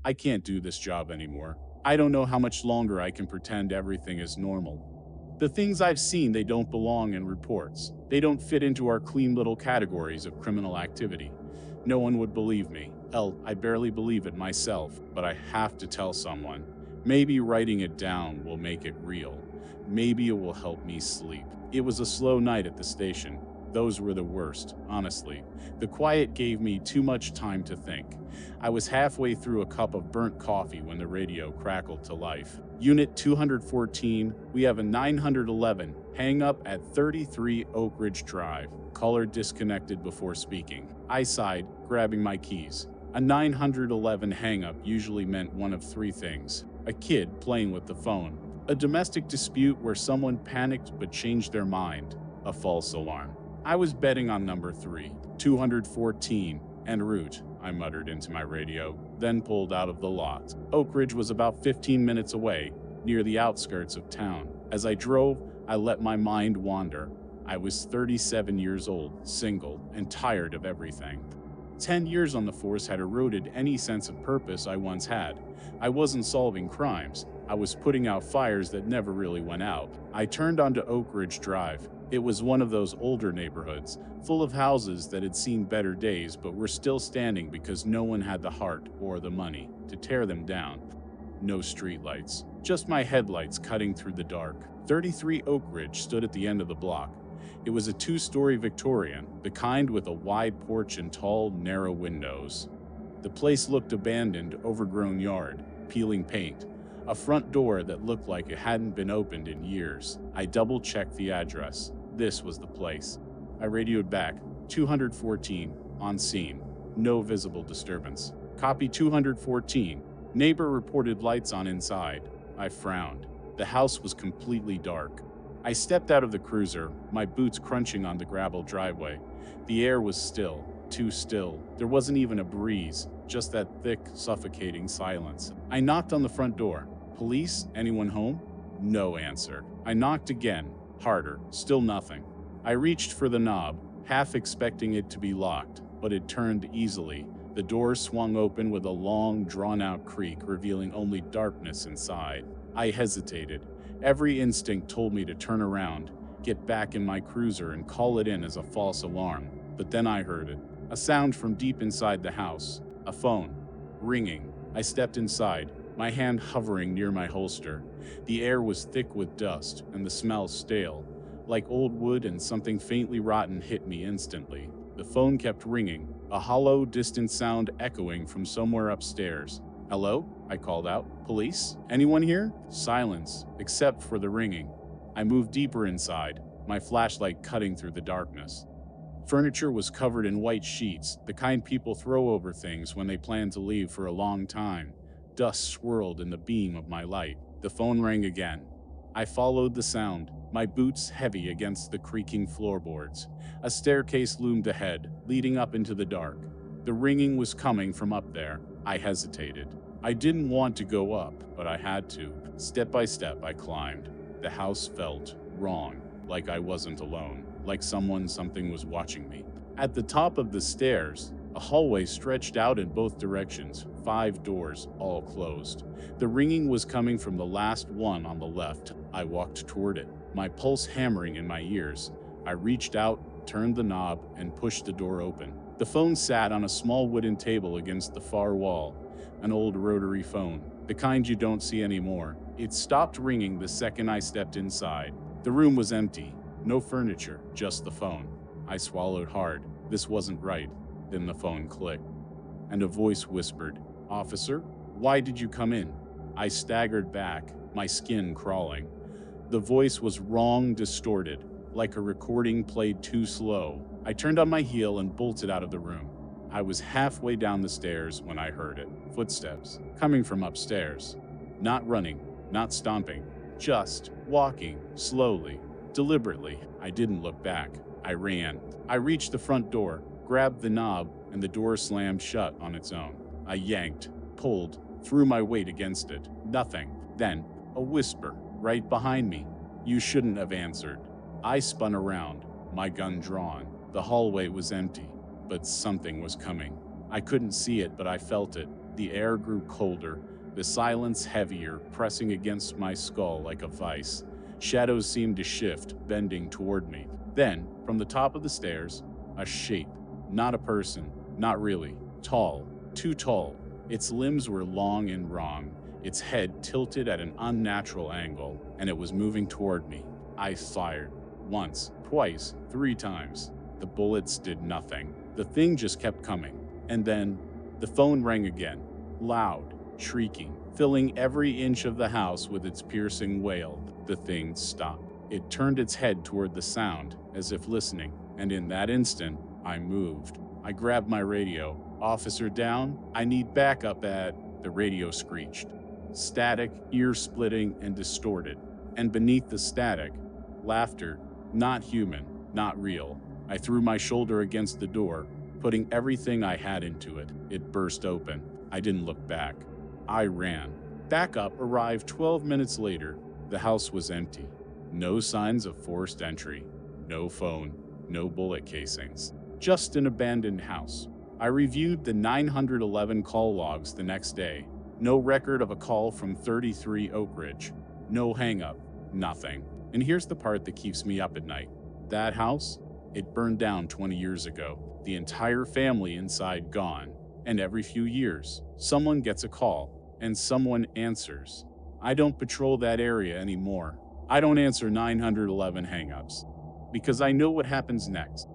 I can't do this job anymore. I don't know how much longer I can pretend everything is normal. The things I've seen, they don't belong in reports. They don't fit into our clean little categories of criminal activity. No one would believe me. Hell, I barely believe it myself, but I have to tell someone. Maybe writing it down will make it real. Maybe it will help me sleep. It was a slow night at the station. Those were the worst, honestly. The quiet gave me too much time to think. I was halfway through a cup of burnt coffee when the radio crackled to life. Unit 214, we have a 911 hang up at 33 Oak Ridge Drive. Caller disconnected before speaking. I sighed, grabbing my keys. A 911 hang-up usually meant one of three things: a kid playing with the phone, a domestic dispute where someone panicked but changed their mind, a false alarm. I was betting on number 3, 214, en route, I muttered into my radio, then pulled out of the lot. Oak Ridge was about 15 minutes away, near the outskirts of town. As I drove, I let my mind wander. I was 37 years old, single, and tired of everything. 10 years on the force had eroded any sense of purpose I once had. I wasn't solving crimes. I was putting out fires that never really went out. I turned onto Oak Ridge Drive. It was one of those older neighborhoods, full of houses that had seen better days but were still standing because no one had the heart or the money to tear them down. No streetlights, just my headlights cutting through the dark. 33 Oak Ridge stood at the end of the block. It was a 2-story Victorian, the kind with a wide porch and tall, narrow windows. The place looked abandoned, overgrown yard, peeling paint, a front door that looked like it hadn't been opened in years. I double-checked the address. This was the place. I radioed back, 214, on scene. No visible disturbance. Copy 214. Neighbor reported lights on inside. I frowned. The house was completely dark. I stepped out of the cruiser, my boots crunching on the gravel driveway. The air was still, too still. There wasn't even a breeze, just that thick, suffocating silence. I knocked on the front door. Police? Anyone home? No answer. I knocked again, harder, still nothing. I reached for the knob, half expecting it to be locked, but it turned easily. The door swung open with a long, drawn-out creak, revealing only darkness inside. I hesitated. Every instinct told me to turn around, get back in my cruiser and call it in as a false alarm. But then I heard it. A sound from deep inside the house. A phone. Ringing. I stepped inside, my hand hovering near my holster. The air was thick with dust and the smell stale. Like old wood and something faintly rotten hit me instantly. The phone kept ringing, a hollow, distant sound echoing from somewhere upstairs. "Hello?" I called out. "Police? Anyone here?" Silence, except for the ringing. I moved deeper inside, my flashlight cutting through the darkness. Furniture was covered in white sheets, the kind people throw over things when they plan to leave for a long time. Dust swirled in the beam of my light. The phone rang again. I followed the sound, my boots heavy against the creaking floorboards. A staircase loomed ahead, leading up into the dark. The ringing was coming from up there. I hesitated. I didn't want to go up, but I had to. Step by step, I climbed. The house felt wrong, like I wasn't alone, like something was watching me. At the top of the stairs, a hallway stretched out in both directions, 5 doors, all closed. The ringing was coming from the last one on the left. I walked toward it, my pulse hammering in my ears. I reached out, turned the knob, and pushed the door open. The phone sat on a small wooden table against the far wall, an old rotary phone, the kind you don't see anymore. It stopped ringing the second I stepped inside. The room was empty, no furniture, just the phone. I swallowed hard. This wasn't right. Then the phone clicked, and a voice whispered, "Officer, why did you come in?" I staggered back, my skin crawling. The voice was wrong, distorted, like a recording played too slow. I turned on my heel and bolted out of the room. I was halfway down the stairs when I heard it. Footsteps, coming from upstairs. Not running, not stomping, just walking, slowly, deliberately. I didn't look back. I ran. I reached the front door, grabbed the knob, and the door slammed shut on its own. I yanked, pulled, threw my weight against it. Nothing. Then, a whisper, right behind me. "You shouldn't have answered." I spun around, my gun drawn. The hallway was empty, but something was coming. I couldn't see it, but I felt it. The air grew colder, the silence heavier, pressing against my skull like a vice. Shadows seemed to shift, bending toward me. Then, from the top of the stairs, a shape. Not a person, not really. Tall, too tall. Its limbs were long and wrong, its head tilted at an unnatural angle, and it was moving toward me. I fired. Once, twice, 3 times. The bullets did nothing. The thing just kept coming. And then, the phone rang again. Loud, shrieking, filling every inch of the house with its piercing wail. The thing stopped. It turned its head toward the sound, as if listening, and in that instant, I moved. I grabbed my radio. Officer down, I need backup at... The radio screeched. Static, ear-splitting, and distorted. And beneath the static, laughter, not human, not real. I threw my shoulder against the door, putting everything I had into it. It burst open. I didn't look back. I ran. Backup arrived 12 minutes later. The house was empty. No signs of forced entry. No phone. No bullet casings. Just an abandoned house. I reviewed the 911 call logs the next day. No record of a call from 33 Oak Ridge. No hang-up. Nothing. And here's the part that keeps me up at night. That house? It burned down 20 years ago. The entire family inside gone. And every few years, someone gets a call, and someone answers. I don't patrol that area anymore. I don't answer 911 hang-ups. Because I know what happens next.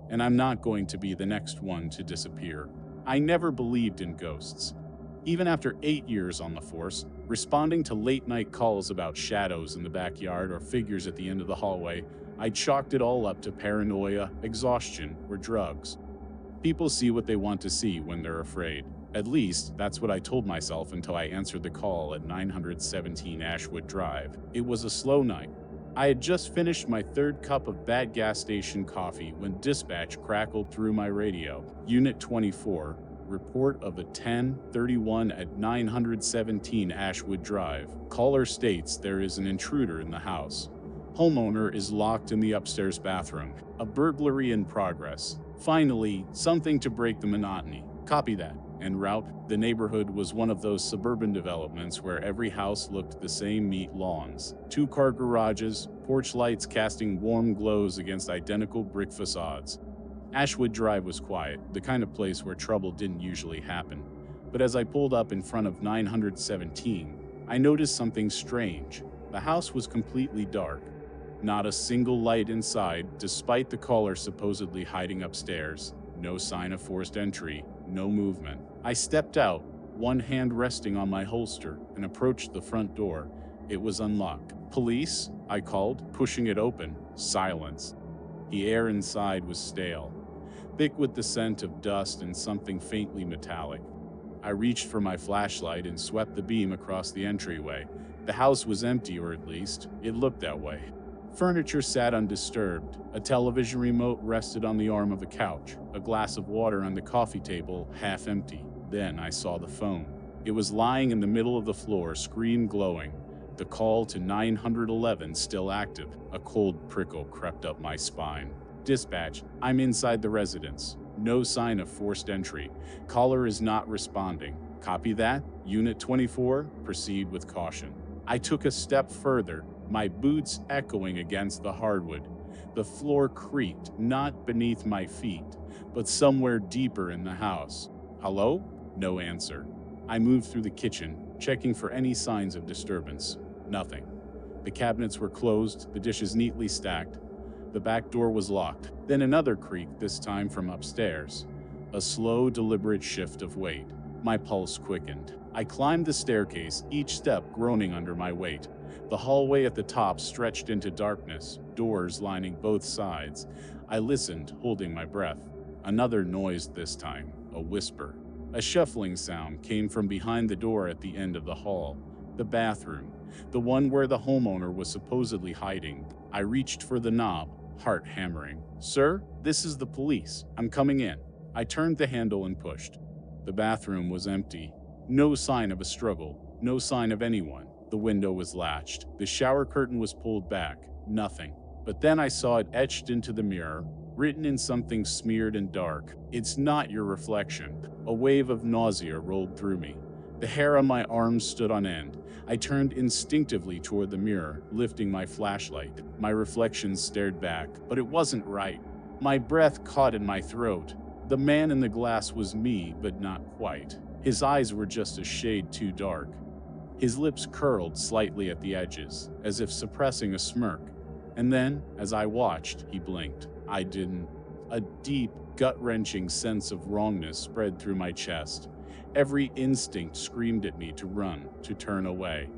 And I'm not going to be the next one to disappear. I never believed in ghosts. Even after 8 years on the force, responding to late-night calls about shadows in the backyard or figures at the end of the hallway, I chalked it all up to paranoia, exhaustion, or drugs. People see what they want to see when they're afraid. At least, that's what I told myself until I answered the call at 917 Ashwood Drive. It was a slow night. I had just finished my 3rd cup of bad gas station coffee when dispatch crackled through my radio. Unit 24, report of a 10:31 at 917 Ashwood Drive. Caller states there is an intruder in the house. Homeowner is locked in the upstairs bathroom. A burglary in progress. Finally, something to break the monotony. Copy that. En route, the neighborhood was one of those suburban developments where every house looked the same: neat lawns, 2-car garages, porch lights casting warm glows against identical brick facades. Ashwood Drive was quiet, the kind of place where trouble didn't usually happen. But as I pulled up in front of 917, I noticed something strange. The house was completely dark. Not a single light inside, despite the caller supposedly hiding upstairs. No sign of forced entry, no movement. I stepped out, one hand resting on my holster, and approached the front door. It was unlocked. Police? I called, pushing it open. Silence. The air inside was stale, thick with the scent of dust and something faintly metallic. I reached for my flashlight and swept the beam across the entryway. The house was empty, or at least, it looked that way. Furniture sat undisturbed. A television remote rested on the arm of a couch. A glass of water on the coffee table, half empty. Then I saw the phone. It was lying in the middle of the floor, screen glowing. The call to 911 still active. A cold prickle crept up my spine. Dispatch, I'm inside the residence. No sign of forced entry. Caller is not responding. Copy that? Unit 24, proceed with caution. I took a step further, my boots echoing against the hardwood. The floor creaked, not beneath my feet, but somewhere deeper in the house. Hello? No answer. I moved through the kitchen, checking for any signs of disturbance. Nothing. The cabinets were closed, the dishes neatly stacked. The back door was locked. Then another creak, this time from upstairs. A slow, deliberate shift of weight. My pulse quickened. I climbed the staircase, each step groaning under my weight. The hallway at the top stretched into darkness, doors lining both sides. I listened, holding my breath. Another noise this time, a whisper. A shuffling sound came from behind the door at the end of the hall. The bathroom, the one where the homeowner was supposedly hiding. I reached for the knob, heart hammering. Sir, this is the police. I'm coming in. I turned the handle and pushed. The bathroom was empty. No sign of a struggle, no sign of anyone. The window was latched. The shower curtain was pulled back. Nothing. But then I saw it etched into the mirror. written in something smeared and dark. "It's not your reflection." A wave of nausea rolled through me. The hair on my arms stood on end. I turned instinctively toward the mirror, lifting my flashlight. My reflection stared back, but it wasn't right. My breath caught in my throat. The man in the glass was me, but not quite. His eyes were just a shade too dark. His lips curled slightly at the edges, as if suppressing a smirk. And then, as I watched, he blinked. I didn't. A deep, gut-wrenching sense of wrongness spread through my chest. Every instinct screamed at me to run, to turn away.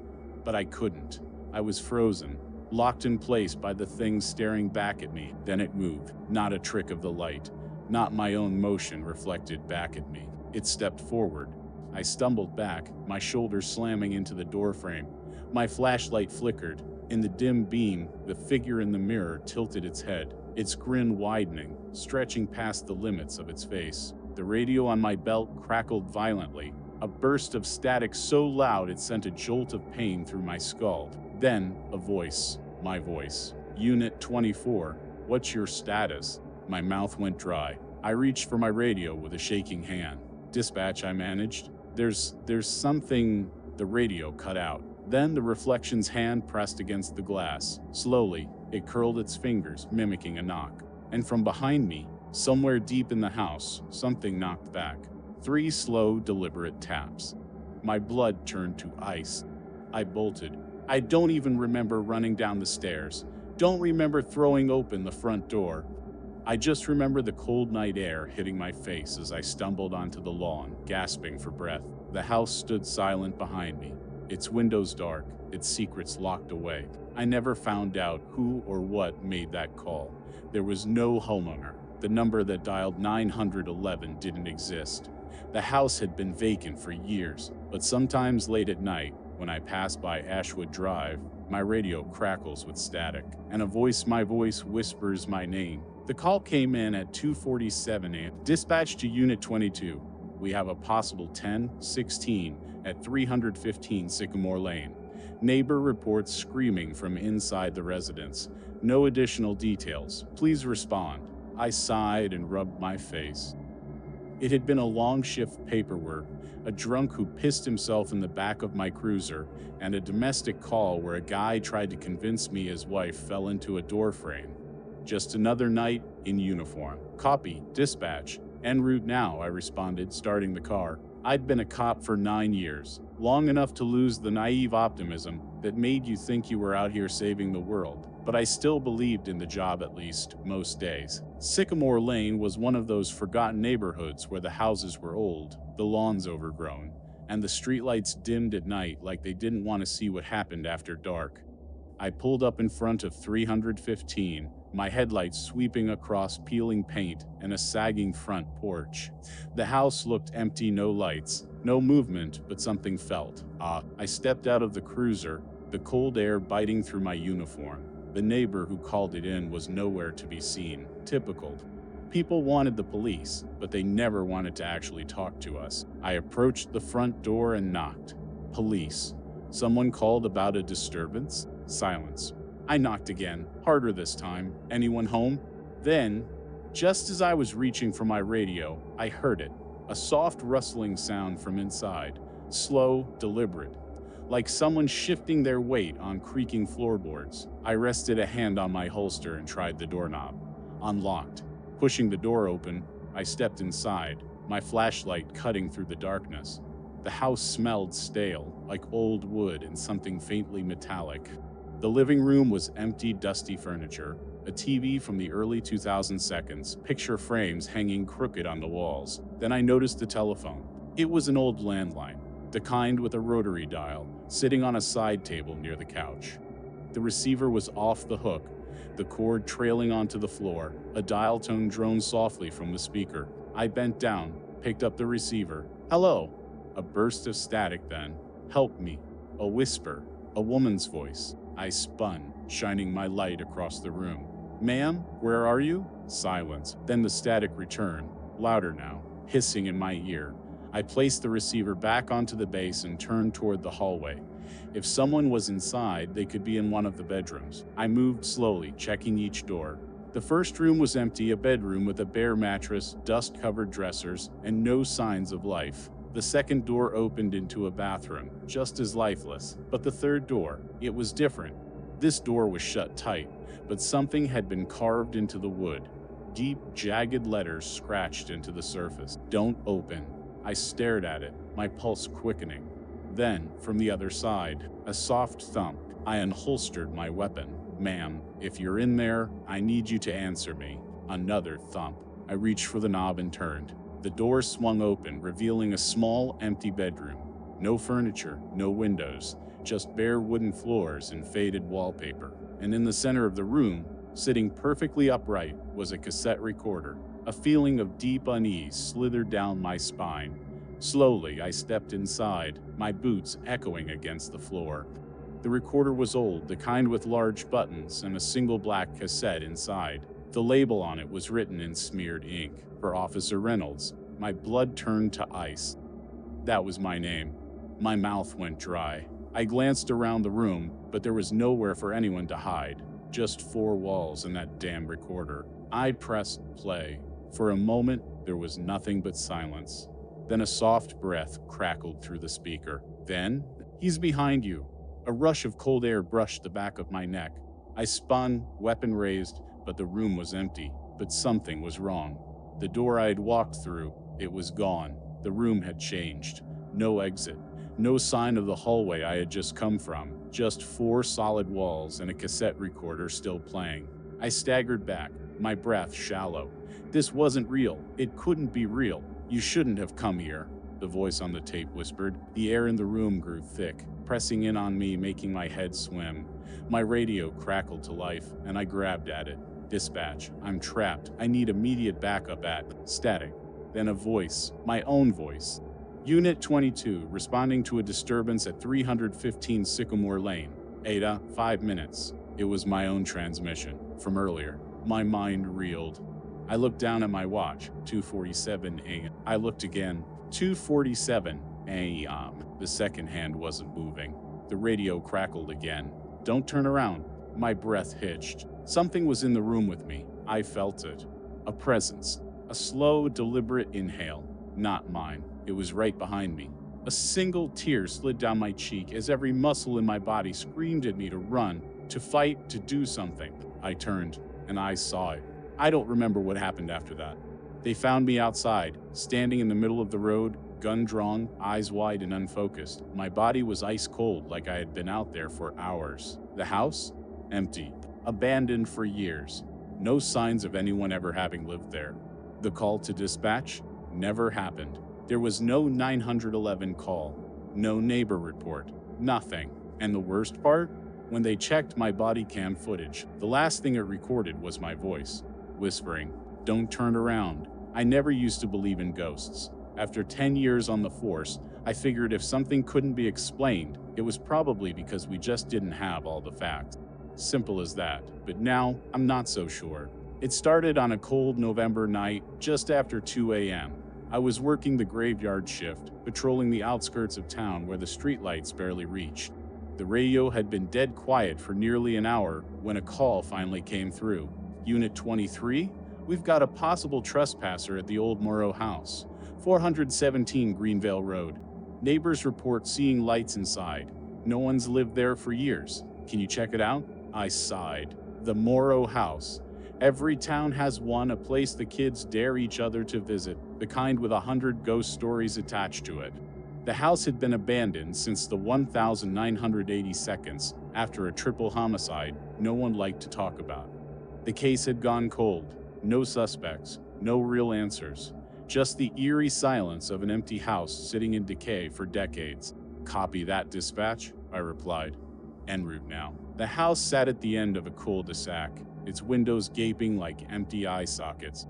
But I couldn't. I was frozen, locked in place by the thing staring back at me. Then it moved, not a trick of the light, not my own motion reflected back at me. It stepped forward. I stumbled back, my shoulders slamming into the doorframe. My flashlight flickered. In the dim beam, the figure in the mirror tilted its head, its grin widening, stretching past the limits of its face. The radio on my belt crackled violently, a burst of static so loud it sent a jolt of pain through my skull. Then, a voice, my voice. "Unit 24, what's your status?" My mouth went dry. I reached for my radio with a shaking hand. "Dispatch," I managed. There's something." The radio cut out. Then the reflection's hand pressed against the glass. Slowly, it curled its fingers, mimicking a knock. And from behind me, somewhere deep in the house, something knocked back. 3 slow, deliberate taps. My blood turned to ice. I bolted. I don't even remember running down the stairs. Don't remember throwing open the front door. I just remember the cold night air hitting my face as I stumbled onto the lawn, gasping for breath. The house stood silent behind me, its windows dark, its secrets locked away. I never found out who or what made that call. There was no homeowner. The number that dialed 911 didn't exist. The house had been vacant for years, but sometimes late at night, when I pass by Ashwood Drive, my radio crackles with static, and my voice whispers my name. The call came in at 2:47 a.m. "Dispatch to Unit 22. We have a possible 10-16 at 315 Sycamore Lane. Neighbor reports screaming from inside the residence. No additional details. Please respond." I sighed and rubbed my face. It had been a long shift paperwork, a drunk who pissed himself in the back of my cruiser, and a domestic call where a guy tried to convince me his wife fell into a doorframe. Just another night in uniform. "Copy, dispatch. En route now," I responded, starting the car. I'd been a cop for 9 years, long enough to lose the naive optimism that made you think you were out here saving the world. But I still believed in the job, at least, most days. Sycamore Lane was one of those forgotten neighborhoods where the houses were old, the lawns overgrown, and the streetlights dimmed at night like they didn't want to see what happened after dark. I pulled up in front of 315, my headlights sweeping across peeling paint and a sagging front porch. The house looked empty, no lights, no movement, but something felt. I stepped out of the cruiser, the cold air biting through my uniform. The neighbor who called it in was nowhere to be seen. Typical. People wanted the police, but they never wanted to actually talk to us. I approached the front door and knocked. Police. Someone called about a disturbance? Silence. I knocked again, harder this time. "Anyone home?" Then, just as I was reaching for my radio, I heard it. A soft rustling sound from inside. Slow, deliberate. Like someone shifting their weight on creaking floorboards. I rested a hand on my holster and tried the doorknob. Unlocked. Pushing the door open, I stepped inside, my flashlight cutting through the darkness. The house smelled stale, like old wood and something faintly metallic. The living room was empty, dusty furniture, a TV from the early 2000s, picture frames hanging crooked on the walls. Then I noticed the telephone. It was an old landline, the kind with a rotary dial, sitting on a side table near the couch. The receiver was off the hook, the cord trailing onto the floor. A dial tone droned softly from the speaker. I bent down, picked up the receiver. "Hello." A burst of static then. "Help me." A whisper, a woman's voice. I spun, shining my light across the room. "Ma'am, where are you?" Silence. Then the static returned, louder now, hissing in my ear. I placed the receiver back onto the base and turned toward the hallway. If someone was inside, they could be in one of the bedrooms. I moved slowly, checking each door. The first room was empty, a bedroom with a bare mattress, dust-covered dressers, and no signs of life. The second door opened into a bathroom, just as lifeless. But the third door, it was different. This door was shut tight, but something had been carved into the wood. Deep, jagged letters scratched into the surface. "Don't open." I stared at it, my pulse quickening. Then, from the other side, a soft thump. I unholstered my weapon. "Ma'am, if you're in there, I need you to answer me." Another thump. I reached for the knob and turned. The door swung open, revealing a small, empty bedroom. No furniture, no windows, just bare wooden floors and faded wallpaper. And in the center of the room, sitting perfectly upright, was a cassette recorder. A feeling of deep unease slithered down my spine. Slowly, I stepped inside, my boots echoing against the floor. The recorder was old, the kind with large buttons and a single black cassette inside. The label on it was written in smeared ink, for Officer Reynolds. My blood turned to ice. That was my name. My mouth went dry. I glanced around the room, but there was nowhere for anyone to hide. Just four walls and that damn recorder. I pressed play. For a moment, there was nothing but silence. Then a soft breath crackled through the speaker. Then, "He's behind you." A rush of cold air brushed the back of my neck. I spun, weapon raised, but the room was empty. But something was wrong. The door I had walked through, it was gone. The room had changed. No exit. No sign of the hallway I had just come from. Just four solid walls and a cassette recorder still playing. I staggered back, my breath shallow. This wasn't real. It couldn't be real. "You shouldn't have come here," the voice on the tape whispered. The air in the room grew thick, pressing in on me, making my head swim. My radio crackled to life, and I grabbed at it. "Dispatch, I'm trapped. I need immediate backup at..." Static. Then a voice, my own voice. "Unit 22, responding to a disturbance at 315 Sycamore Lane. Ada, 5 minutes." It was my own transmission, from earlier. My mind reeled. I looked down at my watch, 2:47 a.m. I looked again, 2:47 a.m. The second hand wasn't moving. The radio crackled again. "Don't turn around." My breath hitched. Something was in the room with me. I felt it. A presence. A slow, deliberate inhale. Not mine. It was right behind me. A single tear slid down my cheek as every muscle in my body screamed at me to run, to fight, to do something. I turned, and I saw it. I don't remember what happened after that. They found me outside, standing in the middle of the road, gun drawn, eyes wide and unfocused. My body was ice cold, like I had been out there for hours. The house? Empty. Abandoned for years. No signs of anyone ever having lived there. The call to dispatch? Never happened. There was no 911 call. No neighbor report. Nothing. And the worst part? When they checked my body cam footage, the last thing it recorded was my voice, whispering, "Don't turn around." I never used to believe in ghosts. After 10 years on the force, I figured if something couldn't be explained, it was probably because we just didn't have all the facts. Simple as that. But now, I'm not so sure. It started on a cold November night, just after 2 a.m. I was working the graveyard shift, patrolling the outskirts of town where the streetlights barely reached. The radio had been dead quiet for nearly an hour when a call finally came through. "Unit 23? We've got a possible trespasser at the old Morrow house, 417 Greenvale Road. Neighbors report seeing lights inside. No one's lived there for years. Can you check it out?" I sighed. The Morrow house. Every town has one, a place the kids dare each other to visit, the kind with 100 ghost stories attached to it. The house had been abandoned since the 1982nd, after a triple homicide no one liked to talk about. The case had gone cold. No suspects, no real answers. Just the eerie silence of an empty house sitting in decay for decades. "Copy that, dispatch," I replied. En route now. The house sat at the end of a cul-de-sac, its windows gaping like empty eye sockets.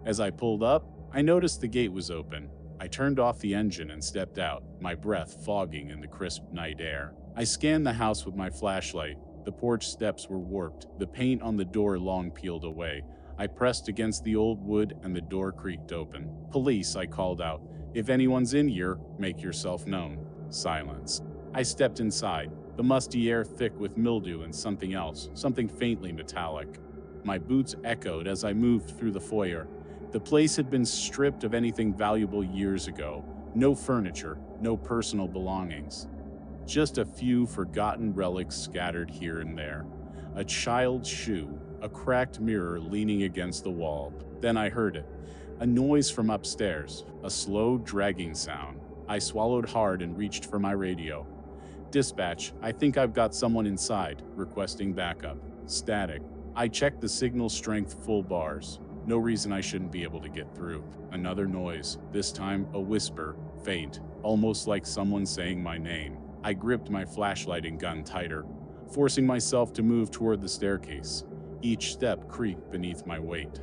As I pulled up, I noticed the gate was open. I turned off the engine and stepped out, my breath fogging in the crisp night air. I scanned the house with my flashlight. The porch steps were warped, the paint on the door long peeled away. I pressed against the old wood and the door creaked open. "Police," I called out. "If anyone's in here, make yourself known." Silence. I stepped inside, the musty air thick with mildew and something else, something faintly metallic. My boots echoed as I moved through the foyer. The place had been stripped of anything valuable years ago. No furniture, no personal belongings. Just a few forgotten relics scattered here and there. A child's shoe, a cracked mirror leaning against the wall. Then I heard it. A noise from upstairs, a slow, dragging sound. I swallowed hard and reached for my radio. Dispatch, I think I've got someone inside, requesting backup. Static. I checked the signal strength full bars. No reason I shouldn't be able to get through. Another noise, this time a whisper, faint, almost like someone saying my name. I gripped my flashlight and gun tighter, forcing myself to move toward the staircase. Each step creaked beneath my weight.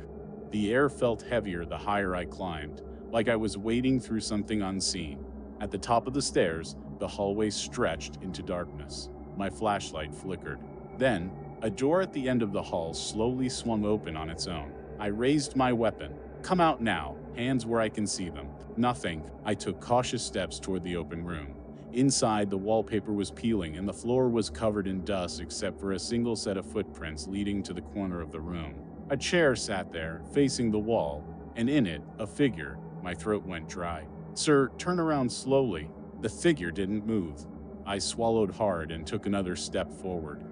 The air felt heavier the higher I climbed, like I was wading through something unseen. At the top of the stairs, the hallway stretched into darkness. My flashlight flickered. Then, a door at the end of the hall slowly swung open on its own. I raised my weapon. Come out now, hands where I can see them. Nothing. I took cautious steps toward the open room. Inside, the wallpaper was peeling and the floor was covered in dust except for a single set of footprints leading to the corner of the room. A chair sat there, facing the wall, and in it, a figure. My throat went dry. Sir, turn around slowly. The figure didn't move. I swallowed hard and took another step forward.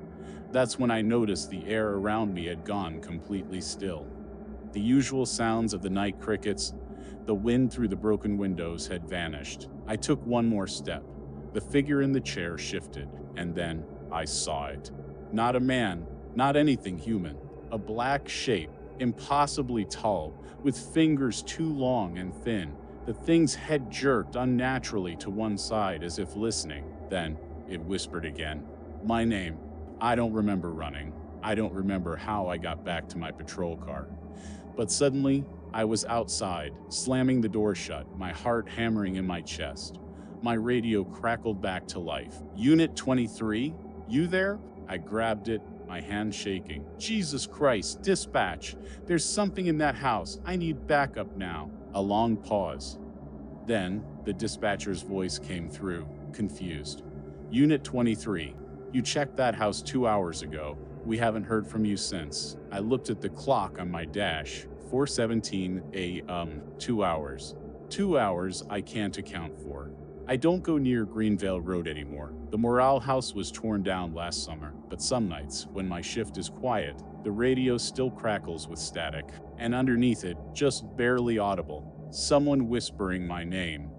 That's when I noticed the air around me had gone completely still. The usual sounds of the night crickets, the wind through the broken windows had vanished. I took one more step. The figure in the chair shifted, and then I saw it. Not a man, not anything human. A black shape, impossibly tall, with fingers too long and thin. The thing's head jerked unnaturally to one side as if listening. Then it whispered again. My name. I don't remember running. I don't remember how I got back to my patrol car. But suddenly, I was outside, slamming the door shut, my heart hammering in my chest. My radio crackled back to life. Unit 23? You there? I grabbed it, my hand shaking. Jesus Christ, dispatch! There's something in that house. I need backup now. A long pause. Then, the dispatcher's voice came through, confused. Unit 23. You checked that house 2 hours ago. We haven't heard from you since. I looked at the clock on my dash. 4:17 a.m. 2 hours. 2 hours I can't account for. I don't go near Greenvale Road anymore. The Morale House was torn down last summer, but some nights, when my shift is quiet, the radio still crackles with static, and underneath it, just barely audible, someone whispering my name.